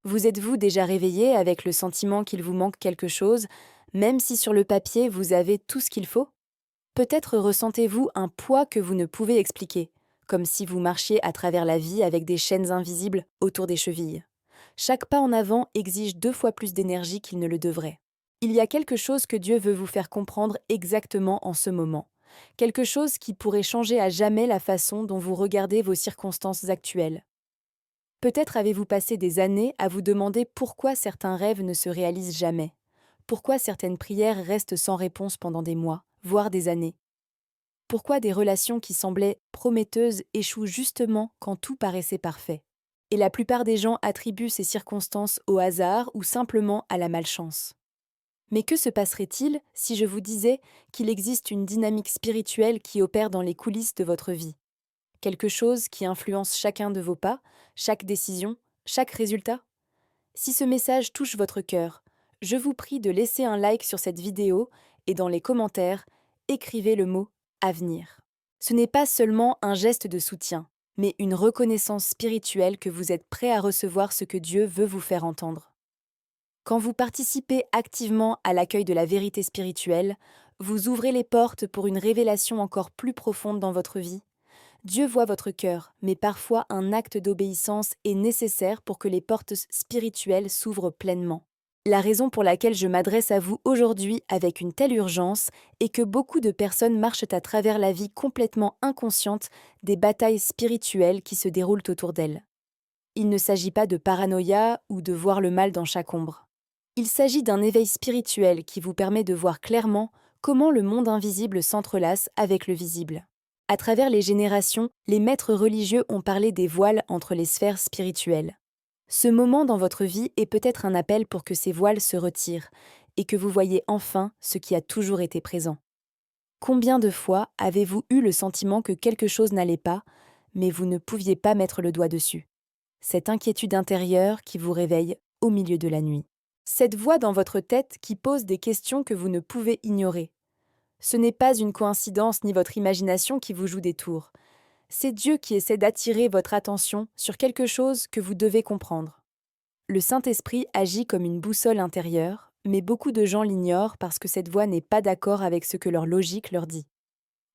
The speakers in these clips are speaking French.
Vous êtes-vous déjà réveillé avec le sentiment qu'il vous manque quelque chose, même si sur le papier vous avez tout ce qu'il faut? Peut-être ressentez-vous un poids que vous ne pouvez expliquer, comme si vous marchiez à travers la vie avec des chaînes invisibles autour des chevilles. Chaque pas en avant exige 2 fois plus d'énergie qu'il ne le devrait. Il y a quelque chose que Dieu veut vous faire comprendre exactement en ce moment. Quelque chose qui pourrait changer à jamais la façon dont vous regardez vos circonstances actuelles. Peut-être avez-vous passé des années à vous demander pourquoi certains rêves ne se réalisent jamais. Pourquoi certaines prières restent sans réponse pendant des mois, voire des années. Pourquoi des relations qui semblaient prometteuses échouent justement quand tout paraissait parfait. Et la plupart des gens attribuent ces circonstances au hasard ou simplement à la malchance. Mais que se passerait-il si je vous disais qu'il existe une dynamique spirituelle qui opère dans les coulisses de votre vie? Quelque chose qui influence chacun de vos pas, chaque décision, chaque résultat? Si ce message touche votre cœur, je vous prie de laisser un like sur cette vidéo et dans les commentaires, écrivez le mot avenir. Ce n'est pas seulement un geste de soutien, mais une reconnaissance spirituelle que vous êtes prêt à recevoir ce que Dieu veut vous faire entendre. Quand vous participez activement à l'accueil de la vérité spirituelle, vous ouvrez les portes pour une révélation encore plus profonde dans votre vie. Dieu voit votre cœur, mais parfois un acte d'obéissance est nécessaire pour que les portes spirituelles s'ouvrent pleinement. La raison pour laquelle je m'adresse à vous aujourd'hui avec une telle urgence est que beaucoup de personnes marchent à travers la vie complètement inconscientes des batailles spirituelles qui se déroulent autour d'elles. Il ne s'agit pas de paranoïa ou de voir le mal dans chaque ombre. Il s'agit d'un éveil spirituel qui vous permet de voir clairement comment le monde invisible s'entrelace avec le visible. À travers les générations, les maîtres religieux ont parlé des voiles entre les sphères spirituelles. Ce moment dans votre vie est peut-être un appel pour que ces voiles se retirent et que vous voyez enfin ce qui a toujours été présent. Combien de fois avez-vous eu le sentiment que quelque chose n'allait pas, mais vous ne pouviez pas mettre le doigt dessus? Cette inquiétude intérieure qui vous réveille au milieu de la nuit. Cette voix dans votre tête qui pose des questions que vous ne pouvez ignorer. Ce n'est pas une coïncidence ni votre imagination qui vous joue des tours. C'est Dieu qui essaie d'attirer votre attention sur quelque chose que vous devez comprendre. Le Saint-Esprit agit comme une boussole intérieure, mais beaucoup de gens l'ignorent parce que cette voix n'est pas d'accord avec ce que leur logique leur dit.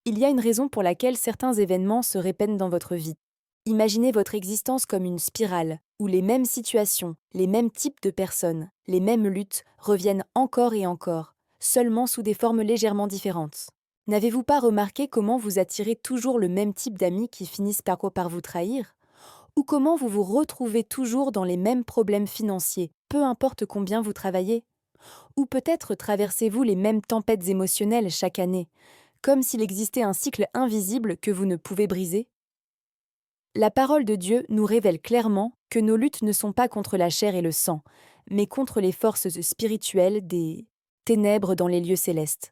Il y a une raison pour laquelle certains événements se répètent dans votre vie. Imaginez votre existence comme une spirale, où les mêmes situations, les mêmes types de personnes, les mêmes luttes reviennent encore et encore, seulement sous des formes légèrement différentes. N'avez-vous pas remarqué comment vous attirez toujours le même type d'amis qui finissent par vous trahir? Ou comment vous vous retrouvez toujours dans les mêmes problèmes financiers, peu importe combien vous travaillez? Ou peut-être traversez-vous les mêmes tempêtes émotionnelles chaque année, comme s'il existait un cycle invisible que vous ne pouvez briser? La parole de Dieu nous révèle clairement que nos luttes ne sont pas contre la chair et le sang, mais contre les forces spirituelles des ténèbres dans les lieux célestes.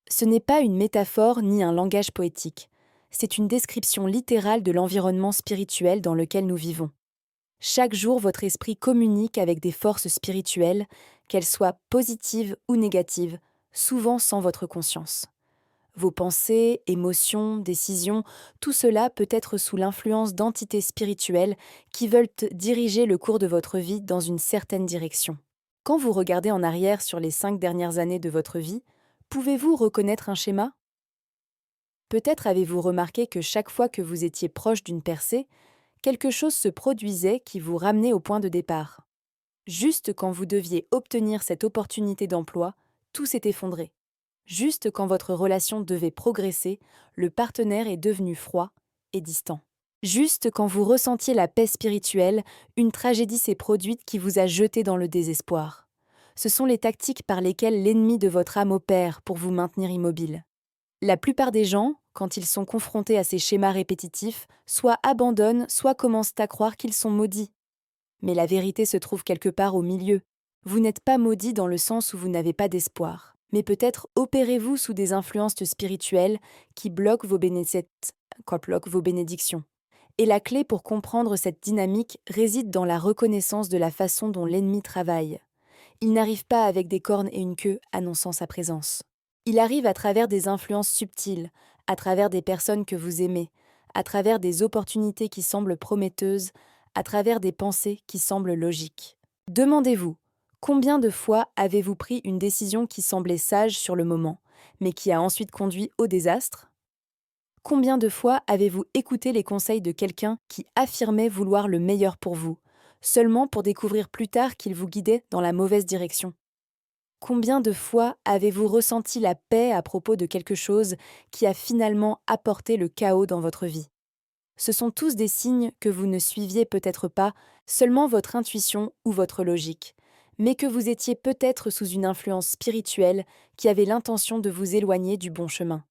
Ce n'est pas une métaphore ni un langage poétique, c'est une description littérale de l'environnement spirituel dans lequel nous vivons. Chaque jour, votre esprit communique avec des forces spirituelles, qu'elles soient positives ou négatives, souvent sans votre conscience. Vos pensées, émotions, décisions, tout cela peut être sous l'influence d'entités spirituelles qui veulent diriger le cours de votre vie dans une certaine direction. Quand vous regardez en arrière sur les 5 dernières années de votre vie, pouvez-vous reconnaître un schéma? Peut-être avez-vous remarqué que chaque fois que vous étiez proche d'une percée, quelque chose se produisait qui vous ramenait au point de départ. Juste quand vous deviez obtenir cette opportunité d'emploi, tout s'est effondré. Juste quand votre relation devait progresser, le partenaire est devenu froid et distant. Juste quand vous ressentiez la paix spirituelle, une tragédie s'est produite qui vous a jeté dans le désespoir. Ce sont les tactiques par lesquelles l'ennemi de votre âme opère pour vous maintenir immobile. La plupart des gens, quand ils sont confrontés à ces schémas répétitifs, soit abandonnent, soit commencent à croire qu'ils sont maudits. Mais la vérité se trouve quelque part au milieu. Vous n'êtes pas maudit dans le sens où vous n'avez pas d'espoir, mais peut-être opérez-vous sous des influences spirituelles qui bloquent vos bénédictions. Et la clé pour comprendre cette dynamique réside dans la reconnaissance de la façon dont l'ennemi travaille. Il n'arrive pas avec des cornes et une queue annonçant sa présence. Il arrive à travers des influences subtiles, à travers des personnes que vous aimez, à travers des opportunités qui semblent prometteuses, à travers des pensées qui semblent logiques. Demandez-vous, combien de fois avez-vous pris une décision qui semblait sage sur le moment, mais qui a ensuite conduit au désastre? Combien de fois avez-vous écouté les conseils de quelqu'un qui affirmait vouloir le meilleur pour vous, seulement pour découvrir plus tard qu'il vous guidait dans la mauvaise direction? Combien de fois avez-vous ressenti la paix à propos de quelque chose qui a finalement apporté le chaos dans votre vie? Ce sont tous des signes que vous ne suiviez peut-être pas seulement votre intuition ou votre logique, mais que vous étiez peut-être sous une influence spirituelle qui avait l'intention de vous éloigner du bon chemin.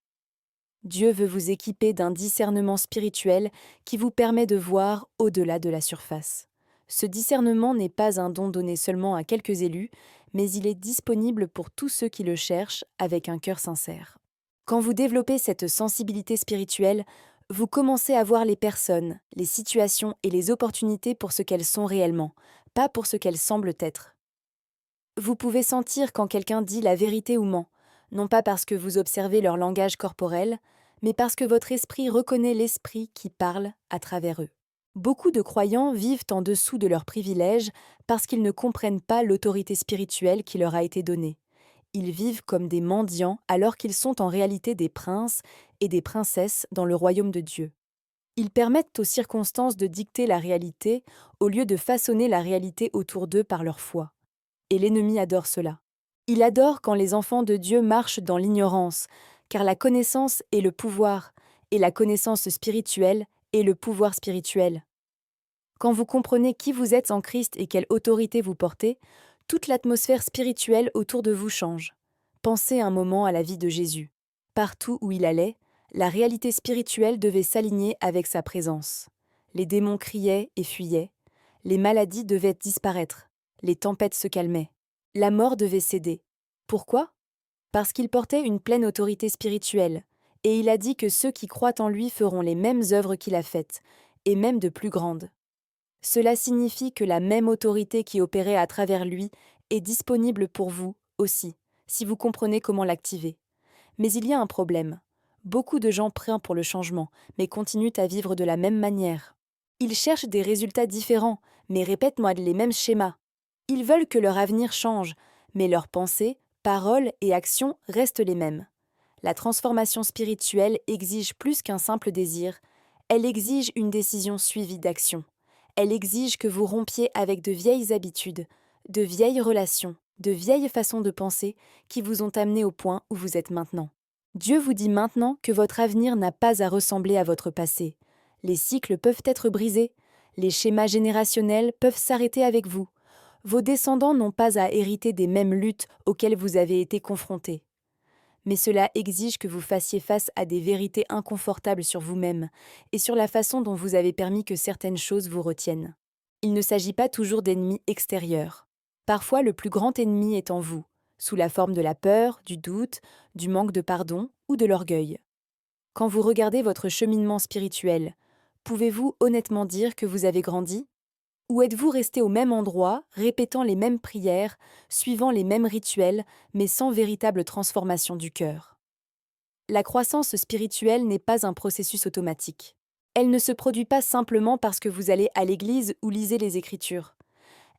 Dieu veut vous équiper d'un discernement spirituel qui vous permet de voir au-delà de la surface. Ce discernement n'est pas un don donné seulement à quelques élus, mais il est disponible pour tous ceux qui le cherchent avec un cœur sincère. Quand vous développez cette sensibilité spirituelle, vous commencez à voir les personnes, les situations et les opportunités pour ce qu'elles sont réellement, pas pour ce qu'elles semblent être. Vous pouvez sentir quand quelqu'un dit la vérité ou ment, non pas parce que vous observez leur langage corporel, mais parce que votre esprit reconnaît l'esprit qui parle à travers eux. Beaucoup de croyants vivent en dessous de leurs privilèges parce qu'ils ne comprennent pas l'autorité spirituelle qui leur a été donnée. Ils vivent comme des mendiants alors qu'ils sont en réalité des princes et des princesses dans le royaume de Dieu. Ils permettent aux circonstances de dicter la réalité au lieu de façonner la réalité autour d'eux par leur foi. Et l'ennemi adore cela. Il adore quand les enfants de Dieu marchent dans l'ignorance, car la connaissance est le pouvoir, et la connaissance spirituelle est le pouvoir spirituel. Quand vous comprenez qui vous êtes en Christ et quelle autorité vous portez, toute l'atmosphère spirituelle autour de vous change. Pensez un moment à la vie de Jésus. Partout où il allait, la réalité spirituelle devait s'aligner avec sa présence. Les démons criaient et fuyaient, les maladies devaient disparaître, les tempêtes se calmaient, la mort devait céder. Pourquoi? Parce qu'il portait une pleine autorité spirituelle, et il a dit que ceux qui croient en lui feront les mêmes œuvres qu'il a faites, et même de plus grandes. Cela signifie que la même autorité qui opérait à travers lui est disponible pour vous aussi, si vous comprenez comment l'activer. Mais il y a un problème. Beaucoup de gens prient pour le changement, mais continuent à vivre de la même manière. Ils cherchent des résultats différents, mais répètent-moi les mêmes schémas. Ils veulent que leur avenir change, mais leurs pensées, paroles et actions restent les mêmes. La transformation spirituelle exige plus qu'un simple désir, elle exige une décision suivie d'action. Elle exige que vous rompiez avec de vieilles habitudes, de vieilles relations, de vieilles façons de penser qui vous ont amené au point où vous êtes maintenant. Dieu vous dit maintenant que votre avenir n'a pas à ressembler à votre passé. Les cycles peuvent être brisés, les schémas générationnels peuvent s'arrêter avec vous. Vos descendants n'ont pas à hériter des mêmes luttes auxquelles vous avez été confrontés. Mais cela exige que vous fassiez face à des vérités inconfortables sur vous-même et sur la façon dont vous avez permis que certaines choses vous retiennent. Il ne s'agit pas toujours d'ennemis extérieurs. Parfois, le plus grand ennemi est en vous, sous la forme de la peur, du doute, du manque de pardon ou de l'orgueil. Quand vous regardez votre cheminement spirituel, pouvez-vous honnêtement dire que vous avez grandi? Ou êtes-vous resté au même endroit, répétant les mêmes prières, suivant les mêmes rituels, mais sans véritable transformation du cœur? La croissance spirituelle n'est pas un processus automatique. Elle ne se produit pas simplement parce que vous allez à l'église ou lisez les Écritures.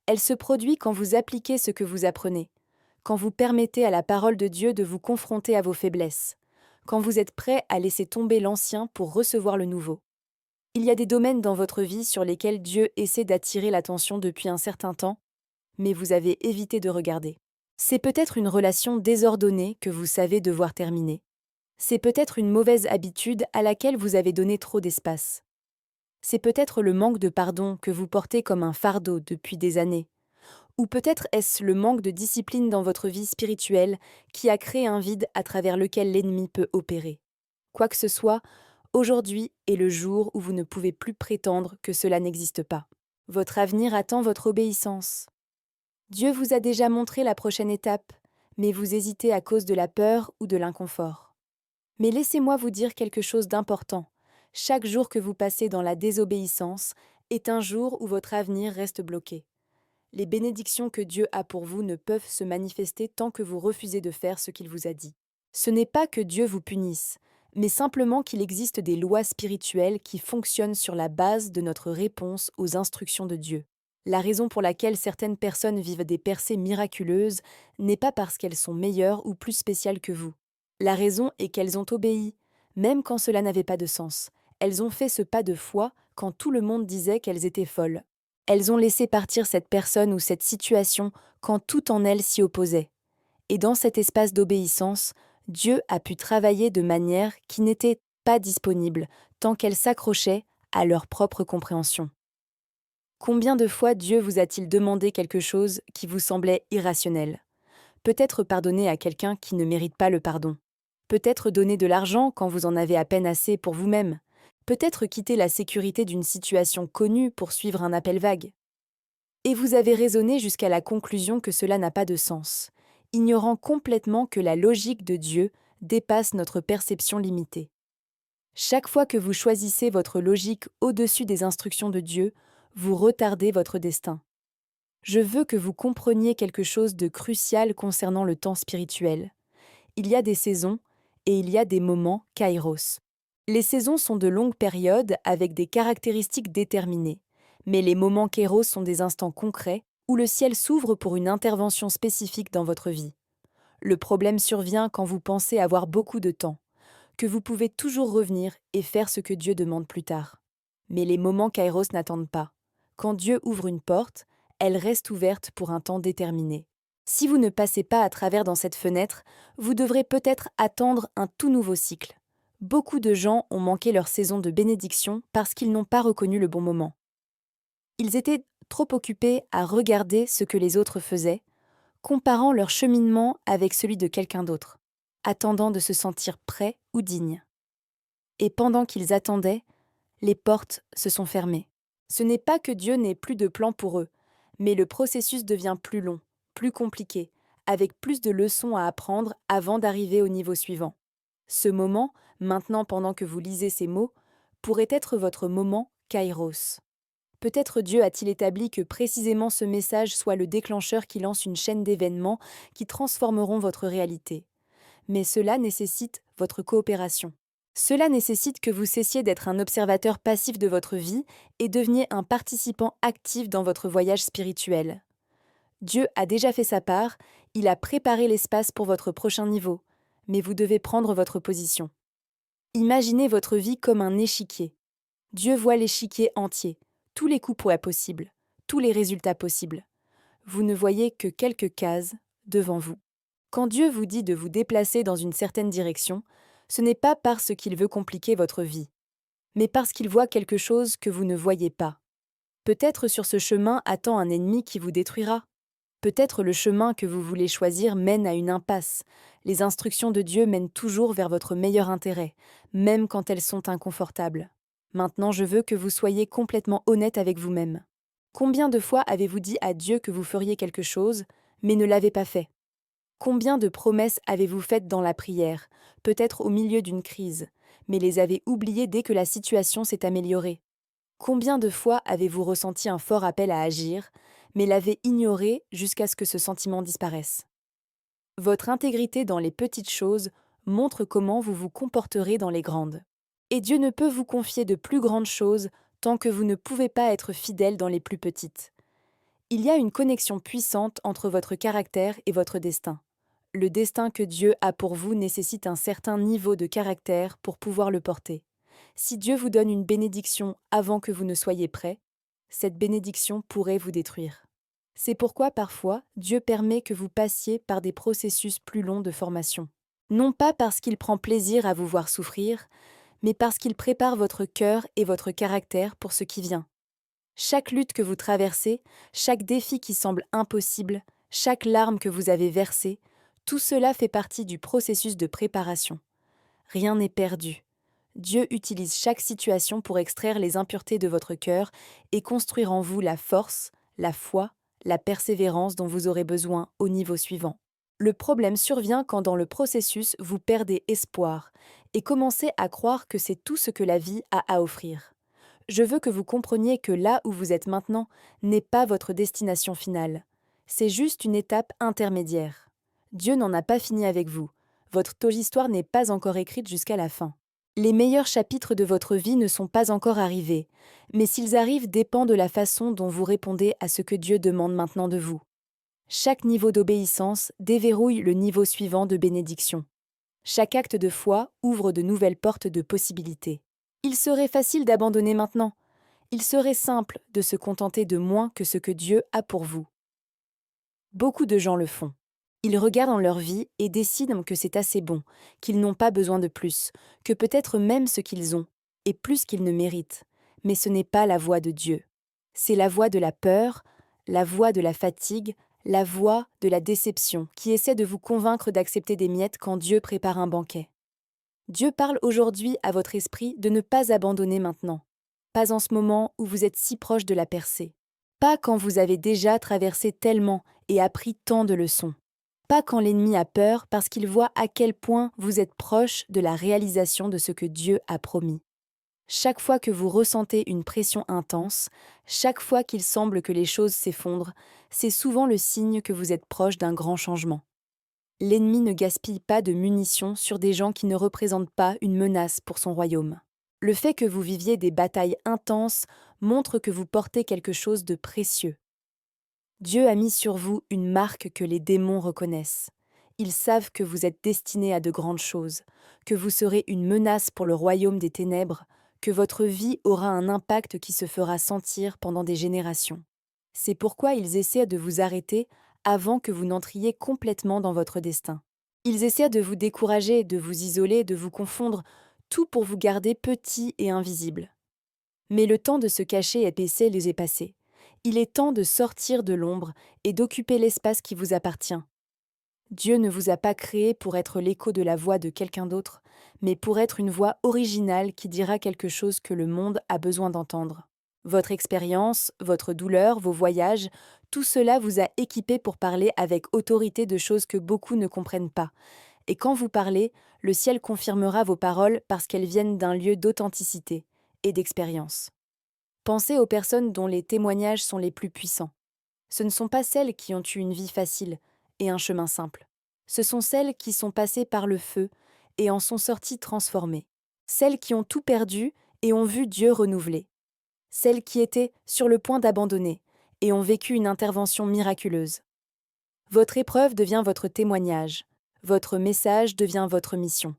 Elle se produit quand vous appliquez ce que vous apprenez, quand vous permettez à la parole de Dieu de vous confronter à vos faiblesses, quand vous êtes prêt à laisser tomber l'ancien pour recevoir le nouveau. Il y a des domaines dans votre vie sur lesquels Dieu essaie d'attirer l'attention depuis un certain temps, mais vous avez évité de regarder. C'est peut-être une relation désordonnée que vous savez devoir terminer. C'est peut-être une mauvaise habitude à laquelle vous avez donné trop d'espace. C'est peut-être le manque de pardon que vous portez comme un fardeau depuis des années. Ou peut-être est-ce le manque de discipline dans votre vie spirituelle qui a créé un vide à travers lequel l'ennemi peut opérer. Quoi que ce soit, aujourd'hui est le jour où vous ne pouvez plus prétendre que cela n'existe pas. Votre avenir attend votre obéissance. Dieu vous a déjà montré la prochaine étape, mais vous hésitez à cause de la peur ou de l'inconfort. Mais laissez-moi vous dire quelque chose d'important. Chaque jour que vous passez dans la désobéissance est un jour où votre avenir reste bloqué. Les bénédictions que Dieu a pour vous ne peuvent se manifester tant que vous refusez de faire ce qu'il vous a dit. Ce n'est pas que Dieu vous punisse, mais simplement qu'il existe des lois spirituelles qui fonctionnent sur la base de notre réponse aux instructions de Dieu. La raison pour laquelle certaines personnes vivent des percées miraculeuses n'est pas parce qu'elles sont meilleures ou plus spéciales que vous. La raison est qu'elles ont obéi, même quand cela n'avait pas de sens. Elles ont fait ce pas de foi quand tout le monde disait qu'elles étaient folles. Elles ont laissé partir cette personne ou cette situation quand tout en elles s'y opposait. Et dans cet espace d'obéissance, Dieu a pu travailler de manière qui n'était pas disponible tant qu'elles s'accrochaient à leur propre compréhension. Combien de fois Dieu vous a-t-il demandé quelque chose qui vous semblait irrationnel? Peut-être pardonner à quelqu'un qui ne mérite pas le pardon. Peut-être donner de l'argent quand vous en avez à peine assez pour vous-même. Peut-être quitter la sécurité d'une situation connue pour suivre un appel vague. Et vous avez raisonné jusqu'à la conclusion que cela n'a pas de sens, ignorant complètement que la logique de Dieu dépasse notre perception limitée. Chaque fois que vous choisissez votre logique au-dessus des instructions de Dieu, vous retardez votre destin. Je veux que vous compreniez quelque chose de crucial concernant le temps spirituel. Il y a des saisons et il y a des moments kairos. Les saisons sont de longues périodes avec des caractéristiques déterminées, mais les moments kairos sont des instants concrets où le ciel s'ouvre pour une intervention spécifique dans votre vie. Le problème survient quand vous pensez avoir beaucoup de temps, que vous pouvez toujours revenir et faire ce que Dieu demande plus tard. Mais les moments kairos n'attendent pas. Quand Dieu ouvre une porte, elle reste ouverte pour un temps déterminé. Si vous ne passez pas à travers dans cette fenêtre, vous devrez peut-être attendre un tout nouveau cycle. Beaucoup de gens ont manqué leur saison de bénédiction parce qu'ils n'ont pas reconnu le bon moment. Ils étaient trop occupés à regarder ce que les autres faisaient, comparant leur cheminement avec celui de quelqu'un d'autre, attendant de se sentir prêts ou dignes. Et pendant qu'ils attendaient, les portes se sont fermées. Ce n'est pas que Dieu n'ait plus de plan pour eux, mais le processus devient plus long, plus compliqué, avec plus de leçons à apprendre avant d'arriver au niveau suivant. Ce moment, maintenant pendant que vous lisez ces mots, pourrait être votre moment kairos. Peut-être Dieu a-t-il établi que précisément ce message soit le déclencheur qui lance une chaîne d'événements qui transformeront votre réalité. Mais cela nécessite votre coopération. Cela nécessite que vous cessiez d'être un observateur passif de votre vie et deveniez un participant actif dans votre voyage spirituel. Dieu a déjà fait sa part, il a préparé l'espace pour votre prochain niveau, mais vous devez prendre votre position. Imaginez votre vie comme un échiquier. Dieu voit l'échiquier entier, tous les coups possibles, tous les résultats possibles. Vous ne voyez que quelques cases devant vous. Quand Dieu vous dit de vous déplacer dans une certaine direction, ce n'est pas parce qu'il veut compliquer votre vie, mais parce qu'il voit quelque chose que vous ne voyez pas. Peut-être sur ce chemin attend un ennemi qui vous détruira. Peut-être le chemin que vous voulez choisir mène à une impasse. Les instructions de Dieu mènent toujours vers votre meilleur intérêt, même quand elles sont inconfortables. Maintenant, je veux que vous soyez complètement honnête avec vous-même. Combien de fois avez-vous dit à Dieu que vous feriez quelque chose, mais ne l'avez pas fait? Combien de promesses avez-vous faites dans la prière, peut-être au milieu d'une crise, mais les avez oubliées dès que la situation s'est améliorée? Combien de fois avez-vous ressenti un fort appel à agir, mais l'avez ignoré jusqu'à ce que ce sentiment disparaisse? Votre intégrité dans les petites choses montre comment vous vous comporterez dans les grandes. Et Dieu ne peut vous confier de plus grandes choses tant que vous ne pouvez pas être fidèle dans les plus petites. Il y a une connexion puissante entre votre caractère et votre destin. Le destin que Dieu a pour vous nécessite un certain niveau de caractère pour pouvoir le porter. Si Dieu vous donne une bénédiction avant que vous ne soyez prêt, cette bénédiction pourrait vous détruire. C'est pourquoi parfois Dieu permet que vous passiez par des processus plus longs de formation. Non pas parce qu'il prend plaisir à vous voir souffrir, mais parce qu'il prépare votre cœur et votre caractère pour ce qui vient. Chaque lutte que vous traversez, chaque défi qui semble impossible, chaque larme que vous avez versée, tout cela fait partie du processus de préparation. Rien n'est perdu. Dieu utilise chaque situation pour extraire les impuretés de votre cœur et construire en vous la force, la foi, la persévérance dont vous aurez besoin au niveau suivant. Le problème survient quand dans le processus vous perdez espoir et commencez à croire que c'est tout ce que la vie a à offrir. Je veux que vous compreniez que là où vous êtes maintenant n'est pas votre destination finale. C'est juste une étape intermédiaire. Dieu n'en a pas fini avec vous. Votre histoire n'est pas encore écrite jusqu'à la fin. Les meilleurs chapitres de votre vie ne sont pas encore arrivés, mais s'ils arrivent dépend de la façon dont vous répondez à ce que Dieu demande maintenant de vous. Chaque niveau d'obéissance déverrouille le niveau suivant de bénédiction. Chaque acte de foi ouvre de nouvelles portes de possibilités. Il serait facile d'abandonner maintenant. Il serait simple de se contenter de moins que ce que Dieu a pour vous. Beaucoup de gens le font. Ils regardent leur vie et décident que c'est assez bon, qu'ils n'ont pas besoin de plus, que peut-être même ce qu'ils ont, est plus qu'ils ne méritent. Mais ce n'est pas la voie de Dieu. C'est la voie de la peur, la voie de la fatigue, la voie de la déception qui essaie de vous convaincre d'accepter des miettes quand Dieu prépare un banquet. Dieu parle aujourd'hui à votre esprit de ne pas abandonner maintenant, pas en ce moment où vous êtes si proche de la percée, pas quand vous avez déjà traversé tellement et appris tant de leçons, pas quand l'ennemi a peur parce qu'il voit à quel point vous êtes proche de la réalisation de ce que Dieu a promis. Chaque fois que vous ressentez une pression intense, chaque fois qu'il semble que les choses s'effondrent, c'est souvent le signe que vous êtes proche d'un grand changement. L'ennemi ne gaspille pas de munitions sur des gens qui ne représentent pas une menace pour son royaume. Le fait que vous viviez des batailles intenses montre que vous portez quelque chose de précieux. Dieu a mis sur vous une marque que les démons reconnaissent. Ils savent que vous êtes destiné à de grandes choses, que vous serez une menace pour le royaume des ténèbres, que votre vie aura un impact qui se fera sentir pendant des générations. C'est pourquoi ils essaient de vous arrêter avant que vous n'entriez complètement dans votre destin. Ils essaient de vous décourager, de vous isoler, de vous confondre, tout pour vous garder petit et invisible. Mais le temps de se cacher et les est passé. Il est temps de sortir de l'ombre et d'occuper l'espace qui vous appartient. Dieu ne vous a pas créé pour être l'écho de la voix de quelqu'un d'autre, mais pour être une voix originale qui dira quelque chose que le monde a besoin d'entendre. Votre expérience, votre douleur, vos voyages, tout cela vous a équipé pour parler avec autorité de choses que beaucoup ne comprennent pas. Et quand vous parlez, le ciel confirmera vos paroles parce qu'elles viennent d'un lieu d'authenticité et d'expérience. Pensez aux personnes dont les témoignages sont les plus puissants. Ce ne sont pas celles qui ont eu une vie facile et un chemin simple. Ce sont celles qui sont passées par le feu et en sont sorties transformées. Celles qui ont tout perdu et ont vu Dieu renouveler. Celles qui étaient sur le point d'abandonner et ont vécu une intervention miraculeuse. Votre épreuve devient votre témoignage, votre message devient votre mission,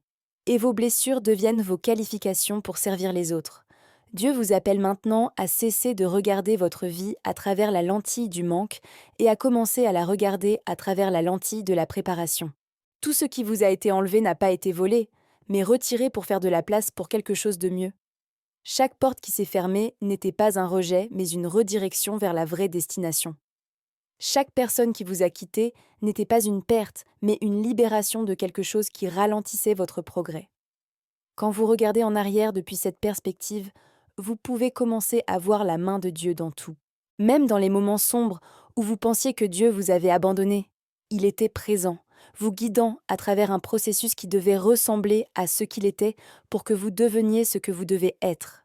et vos blessures deviennent vos qualifications pour servir les autres. Dieu vous appelle maintenant à cesser de regarder votre vie à travers la lentille du manque et à commencer à la regarder à travers la lentille de la préparation. Tout ce qui vous a été enlevé n'a pas été volé, mais retiré pour faire de la place pour quelque chose de mieux. Chaque porte qui s'est fermée n'était pas un rejet, mais une redirection vers la vraie destination. Chaque personne qui vous a quitté n'était pas une perte, mais une libération de quelque chose qui ralentissait votre progrès. Quand vous regardez en arrière depuis cette perspective, vous pouvez commencer à voir la main de Dieu dans tout. Même dans les moments sombres où vous pensiez que Dieu vous avait abandonné, il était présent, vous guidant à travers un processus qui devait ressembler à ce qu'il était pour que vous deveniez ce que vous devez être.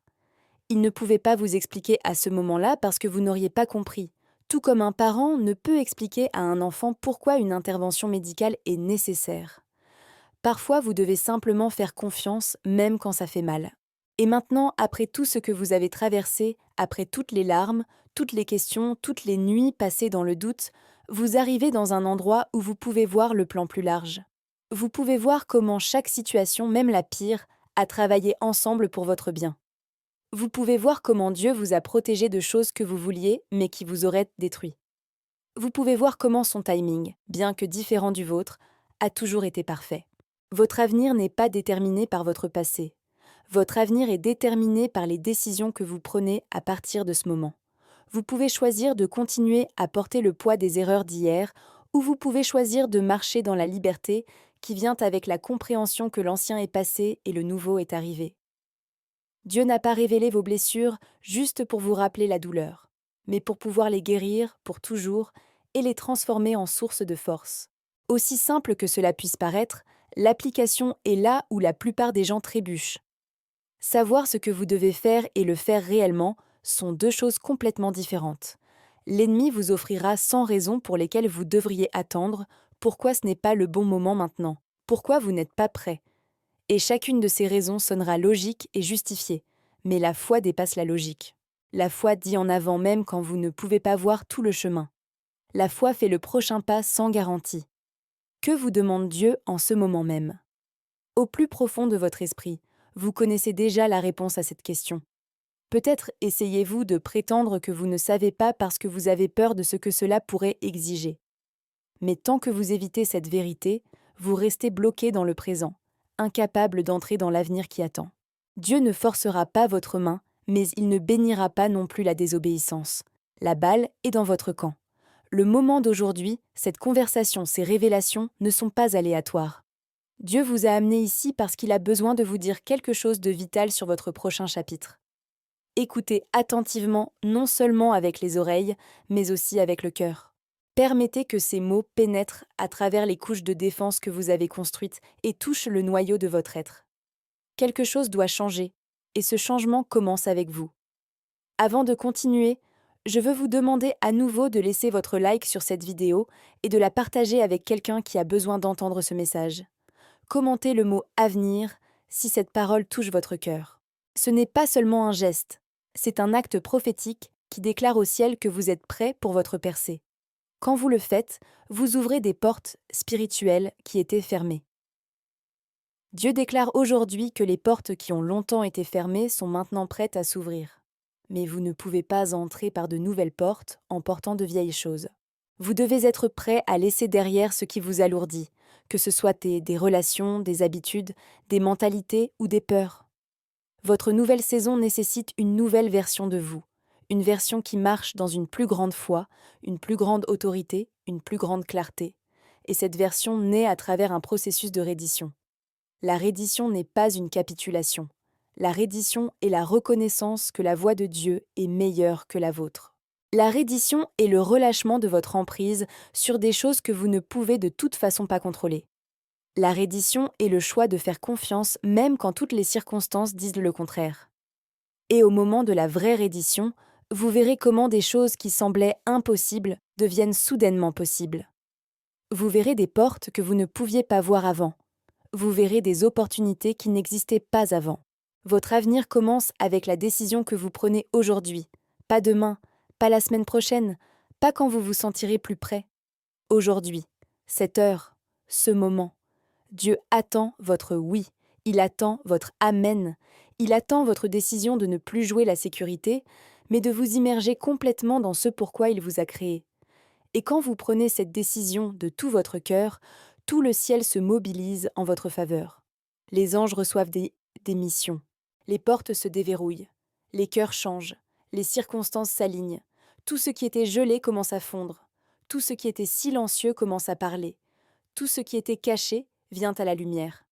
Il ne pouvait pas vous expliquer à ce moment-là parce que vous n'auriez pas compris. Tout comme un parent ne peut expliquer à un enfant pourquoi une intervention médicale est nécessaire. Parfois, vous devez simplement faire confiance, même quand ça fait mal. Et maintenant, après tout ce que vous avez traversé, après toutes les larmes, toutes les questions, toutes les nuits passées dans le doute, vous arrivez dans un endroit où vous pouvez voir le plan plus large. Vous pouvez voir comment chaque situation, même la pire, a travaillé ensemble pour votre bien. Vous pouvez voir comment Dieu vous a protégé de choses que vous vouliez, mais qui vous auraient détruit. Vous pouvez voir comment son timing, bien que différent du vôtre, a toujours été parfait. Votre avenir n'est pas déterminé par votre passé. Votre avenir est déterminé par les décisions que vous prenez à partir de ce moment. Vous pouvez choisir de continuer à porter le poids des erreurs d'hier, ou vous pouvez choisir de marcher dans la liberté qui vient avec la compréhension que l'ancien est passé et le nouveau est arrivé. Dieu n'a pas révélé vos blessures juste pour vous rappeler la douleur, mais pour pouvoir les guérir pour toujours et les transformer en source de force. Aussi simple que cela puisse paraître, l'application est là où la plupart des gens trébuchent. Savoir ce que vous devez faire et le faire réellement sont deux choses complètement différentes. L'ennemi vous offrira 100 raisons pour lesquelles vous devriez attendre, pourquoi ce n'est pas le bon moment maintenant, pourquoi vous n'êtes pas prêt. Et chacune de ces raisons sonnera logique et justifiée. Mais la foi dépasse la logique. La foi dit en avant même quand vous ne pouvez pas voir tout le chemin. La foi fait le prochain pas sans garantie. Que vous demande Dieu en ce moment même? Au plus profond de votre esprit, vous connaissez déjà la réponse à cette question. Peut-être essayez-vous de prétendre que vous ne savez pas parce que vous avez peur de ce que cela pourrait exiger. Mais tant que vous évitez cette vérité, vous restez bloqué dans le présent, incapable d'entrer dans l'avenir qui attend. Dieu ne forcera pas votre main, mais il ne bénira pas non plus la désobéissance. La balle est dans votre camp. Le moment d'aujourd'hui, cette conversation, ces révélations ne sont pas aléatoires. Dieu vous a amené ici parce qu'il a besoin de vous dire quelque chose de vital sur votre prochain chapitre. Écoutez attentivement, non seulement avec les oreilles, mais aussi avec le cœur. Permettez que ces mots pénètrent à travers les couches de défense que vous avez construites et touchent le noyau de votre être. Quelque chose doit changer, et ce changement commence avec vous. Avant de continuer, je veux vous demander à nouveau de laisser votre like sur cette vidéo et de la partager avec quelqu'un qui a besoin d'entendre ce message. Commentez le mot « avenir » si cette parole touche votre cœur. Ce n'est pas seulement un geste, c'est un acte prophétique qui déclare au ciel que vous êtes prêt pour votre percée. Quand vous le faites, vous ouvrez des portes spirituelles qui étaient fermées. Dieu déclare aujourd'hui que les portes qui ont longtemps été fermées sont maintenant prêtes à s'ouvrir. Mais vous ne pouvez pas entrer par de nouvelles portes en portant de vieilles choses. Vous devez être prêt à laisser derrière ce qui vous alourdit, que ce soit des relations, des habitudes, des mentalités ou des peurs. Votre nouvelle saison nécessite une nouvelle version de vous, une version qui marche dans une plus grande foi, une plus grande autorité, une plus grande clarté. Et cette version naît à travers un processus de reddition. La reddition n'est pas une capitulation. La reddition est la reconnaissance que la voix de Dieu est meilleure que la vôtre. La reddition est le relâchement de votre emprise sur des choses que vous ne pouvez de toute façon pas contrôler. La reddition est le choix de faire confiance même quand toutes les circonstances disent le contraire. Et au moment de la vraie reddition, vous verrez comment des choses qui semblaient impossibles deviennent soudainement possibles. Vous verrez des portes que vous ne pouviez pas voir avant. Vous verrez des opportunités qui n'existaient pas avant. Votre avenir commence avec la décision que vous prenez aujourd'hui, pas demain, pas la semaine prochaine, pas quand vous vous sentirez plus prêt. Aujourd'hui, cette heure, ce moment. Dieu attend votre oui, il attend votre amen, il attend votre décision de ne plus jouer la sécurité, mais de vous immerger complètement dans ce pourquoi il vous a créé. Et quand vous prenez cette décision de tout votre cœur, tout le ciel se mobilise en votre faveur. Les anges reçoivent des missions. Les portes se déverrouillent. Les cœurs changent. Les circonstances s'alignent. Tout ce qui était gelé commence à fondre. Tout ce qui était silencieux commence à parler. Tout ce qui était caché vient à la lumière.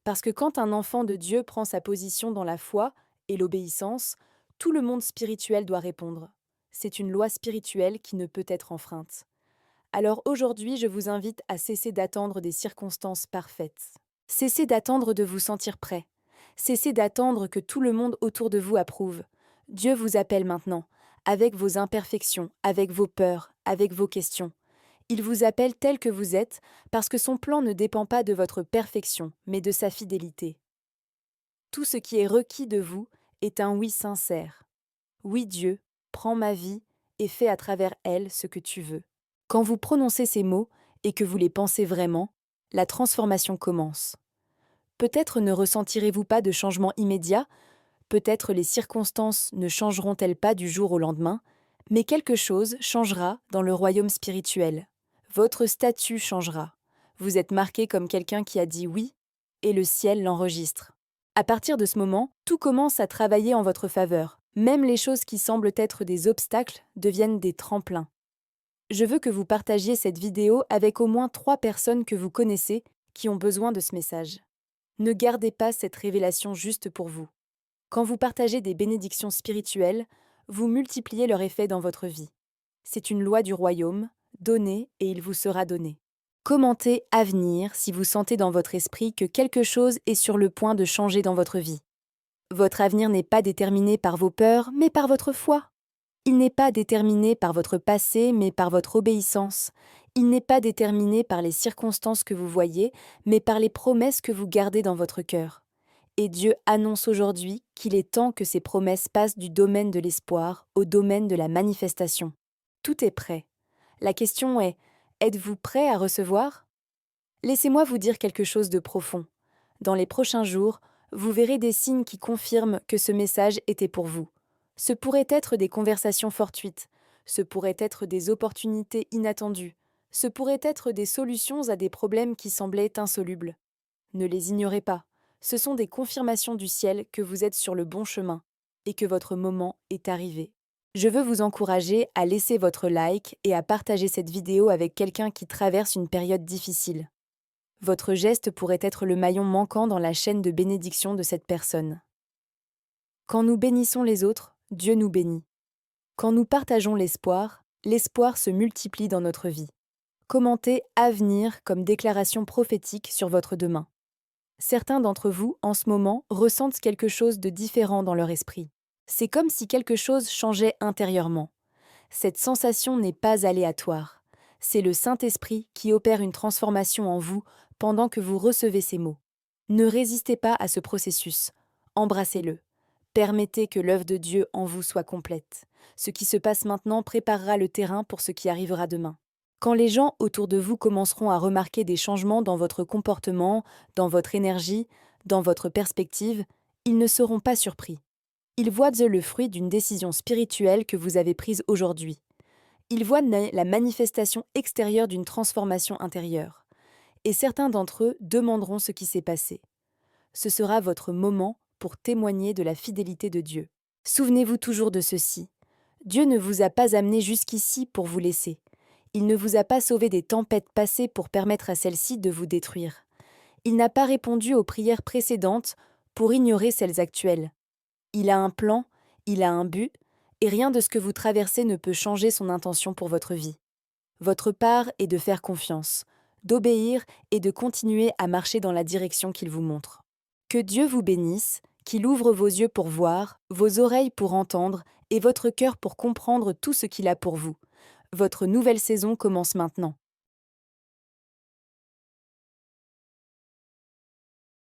Parce que quand un enfant de Dieu prend sa position dans la foi et l'obéissance, tout le monde spirituel doit répondre. C'est une loi spirituelle qui ne peut être enfreinte. Alors aujourd'hui, je vous invite à cesser d'attendre des circonstances parfaites. Cessez d'attendre de vous sentir prêt. Cessez d'attendre que tout le monde autour de vous approuve. Dieu vous appelle maintenant, avec vos imperfections, avec vos peurs, avec vos questions. Il vous appelle tel que vous êtes, parce que son plan ne dépend pas de votre perfection, mais de sa fidélité. Tout ce qui est requis de vous est un oui sincère. Oui Dieu, prends ma vie et fais à travers elle ce que tu veux. Quand vous prononcez ces mots et que vous les pensez vraiment, la transformation commence. Peut-être ne ressentirez-vous pas de changement immédiat, peut-être les circonstances ne changeront-elles pas du jour au lendemain, mais quelque chose changera dans le royaume spirituel. Votre statut changera. Vous êtes marqué comme quelqu'un qui a dit oui, et le ciel l'enregistre. À partir de ce moment, tout commence à travailler en votre faveur. Même les choses qui semblent être des obstacles deviennent des tremplins. Je veux que vous partagiez cette vidéo avec au moins 3 personnes que vous connaissez qui ont besoin de ce message. Ne gardez pas cette révélation juste pour vous. Quand vous partagez des bénédictions spirituelles, vous multipliez leur effet dans votre vie. C'est une loi du royaume, donnez et il vous sera donné. Commentez avenir si vous sentez dans votre esprit que quelque chose est sur le point de changer dans votre vie. Votre avenir n'est pas déterminé par vos peurs, mais par votre foi. Il n'est pas déterminé par votre passé, mais par votre obéissance. Il n'est pas déterminé par les circonstances que vous voyez, mais par les promesses que vous gardez dans votre cœur. Et Dieu annonce aujourd'hui qu'il est temps que ces promesses passent du domaine de l'espoir au domaine de la manifestation. Tout est prêt. La question est, êtes-vous prêt à recevoir? Laissez-moi vous dire quelque chose de profond. Dans les prochains jours, vous verrez des signes qui confirment que ce message était pour vous. Ce pourraient être des conversations fortuites, ce pourraient être des opportunités inattendues, ce pourraient être des solutions à des problèmes qui semblaient insolubles. Ne les ignorez pas, ce sont des confirmations du ciel que vous êtes sur le bon chemin et que votre moment est arrivé. Je veux vous encourager à laisser votre like et à partager cette vidéo avec quelqu'un qui traverse une période difficile. Votre geste pourrait être le maillon manquant dans la chaîne de bénédiction de cette personne. Quand nous bénissons les autres, Dieu nous bénit. Quand nous partageons l'espoir, l'espoir se multiplie dans notre vie. Commentez Avenir comme déclaration prophétique sur votre demain. Certains d'entre vous, en ce moment, ressentent quelque chose de différent dans leur esprit. C'est comme si quelque chose changeait intérieurement. Cette sensation n'est pas aléatoire. C'est le Saint-Esprit qui opère une transformation en vous pendant que vous recevez ces mots. Ne résistez pas à ce processus. Embrassez-le. Permettez que l'œuvre de Dieu en vous soit complète. Ce qui se passe maintenant préparera le terrain pour ce qui arrivera demain. Quand les gens autour de vous commenceront à remarquer des changements dans votre comportement, dans votre énergie, dans votre perspective, ils ne seront pas surpris. Ils voient le fruit d'une décision spirituelle que vous avez prise aujourd'hui. Ils voient la manifestation extérieure d'une transformation intérieure. Et certains d'entre eux demanderont ce qui s'est passé. Ce sera votre moment pour témoigner de la fidélité de Dieu. Souvenez-vous toujours de ceci. Dieu ne vous a pas amené jusqu'ici pour vous laisser. Il ne vous a pas sauvé des tempêtes passées pour permettre à celles-ci de vous détruire. Il n'a pas répondu aux prières précédentes pour ignorer celles actuelles. Il a un plan, il a un but, et rien de ce que vous traversez ne peut changer son intention pour votre vie. Votre part est de faire confiance, d'obéir et de continuer à marcher dans la direction qu'il vous montre. Que Dieu vous bénisse, qu'il ouvre vos yeux pour voir, vos oreilles pour entendre et votre cœur pour comprendre tout ce qu'il a pour vous. Votre nouvelle saison commence maintenant.